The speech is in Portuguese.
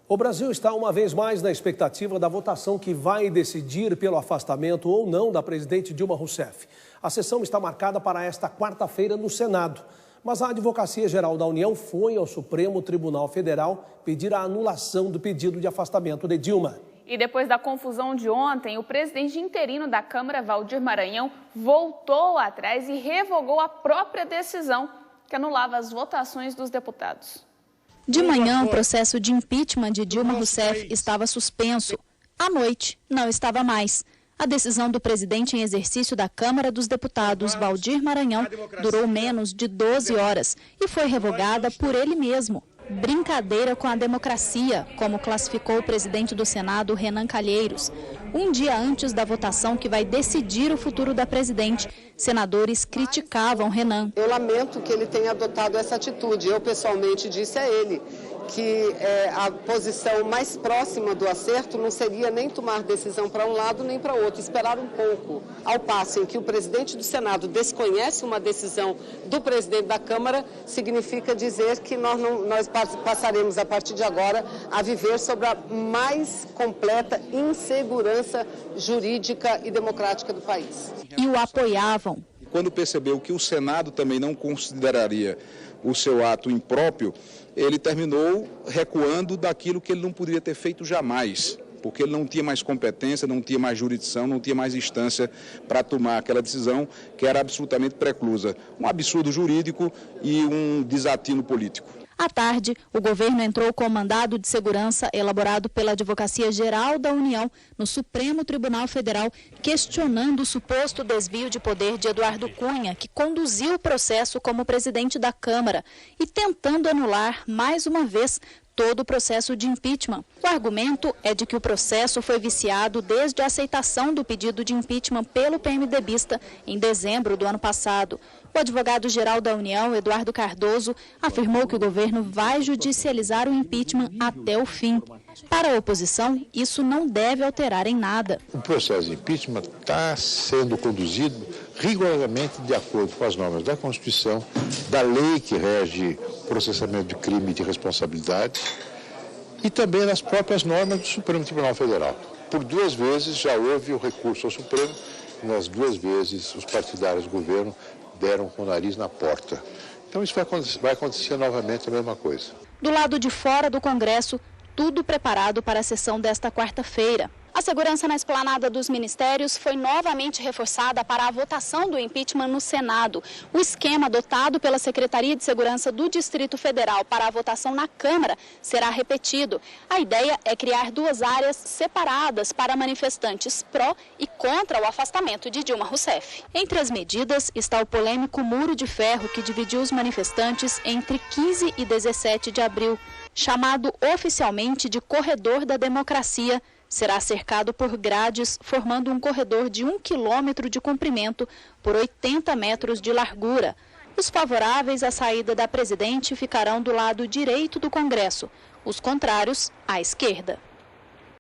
O Brasil está uma vez mais na expectativa da votação que vai decidir pelo afastamento ou não da presidente Dilma Rousseff. A sessão está marcada para esta quarta-feira no Senado. Mas a Advocacia Geral da União foi ao Supremo Tribunal Federal pedir a anulação do pedido de afastamento de Dilma. E depois da confusão de ontem, o presidente interino da Câmara, Waldir Maranhão, voltou atrás e revogou a própria decisão que anulava as votações dos deputados. De manhã, o processo de impeachment de Dilma Rousseff estava suspenso. À noite, não estava mais. A decisão do presidente em exercício da Câmara dos Deputados, Waldir Maranhão, durou menos de 12 horas e foi revogada por ele mesmo. Brincadeira com a democracia, como classificou o presidente do Senado, Renan Calheiros. Um dia antes da votação que vai decidir o futuro da presidente, senadores criticavam Renan. Eu lamento que ele tenha adotado essa atitude. Eu, pessoalmente, disse a ele que a posição mais próxima do acerto não seria nem tomar decisão para um lado nem para outro, esperar um pouco. Ao passo em que o presidente do Senado desconhece uma decisão do presidente da Câmara, significa dizer que nós passaremos a partir de agora a viver sobre a mais completa insegurança jurídica e democrática do país. E o apoiavam. Quando percebeu que o Senado também não consideraria o seu ato impróprio, ele terminou recuando daquilo que ele não poderia ter feito jamais, porque ele não tinha mais competência, não tinha mais jurisdição, não tinha mais instância para tomar aquela decisão que era absolutamente preclusa. Um absurdo jurídico e um desatino político. À tarde, o governo entrou com o mandado de segurança elaborado pela Advocacia Geral da União no Supremo Tribunal Federal, questionando o suposto desvio de poder de Eduardo Cunha, que conduziu o processo como presidente da Câmara, e tentando anular, mais uma vez, todo o processo de impeachment. O argumento é de que o processo foi viciado desde a aceitação do pedido de impeachment pelo PMDBista em dezembro do ano passado. O advogado-geral da União, Eduardo Cardoso, afirmou que o governo vai judicializar o impeachment até o fim. Para a oposição, isso não deve alterar em nada. O processo de impeachment está sendo conduzido rigorosamente de acordo com as normas da Constituição, da lei que rege o processamento de crime e de responsabilidade e também nas próprias normas do Supremo Tribunal Federal. Por 2 vezes já houve o recurso ao Supremo, e nas 2 vezes os partidários do governo deram com o nariz na porta. Então isso vai acontecer novamente a mesma coisa. Do lado de fora do Congresso, tudo preparado para a sessão desta quarta-feira. A segurança na esplanada dos ministérios foi novamente reforçada para a votação do impeachment no Senado. O esquema adotado pela Secretaria de Segurança do Distrito Federal para a votação na Câmara será repetido. A ideia é criar 2 áreas separadas para manifestantes pró e contra o afastamento de Dilma Rousseff. Entre as medidas está o polêmico muro de ferro que dividiu os manifestantes entre 15 e 17 de abril. Chamado oficialmente de Corredor da Democracia, será cercado por grades, formando um corredor de 1 quilômetro de comprimento por 80 metros de largura. Os favoráveis à saída da presidente ficarão do lado direito do Congresso, os contrários à esquerda.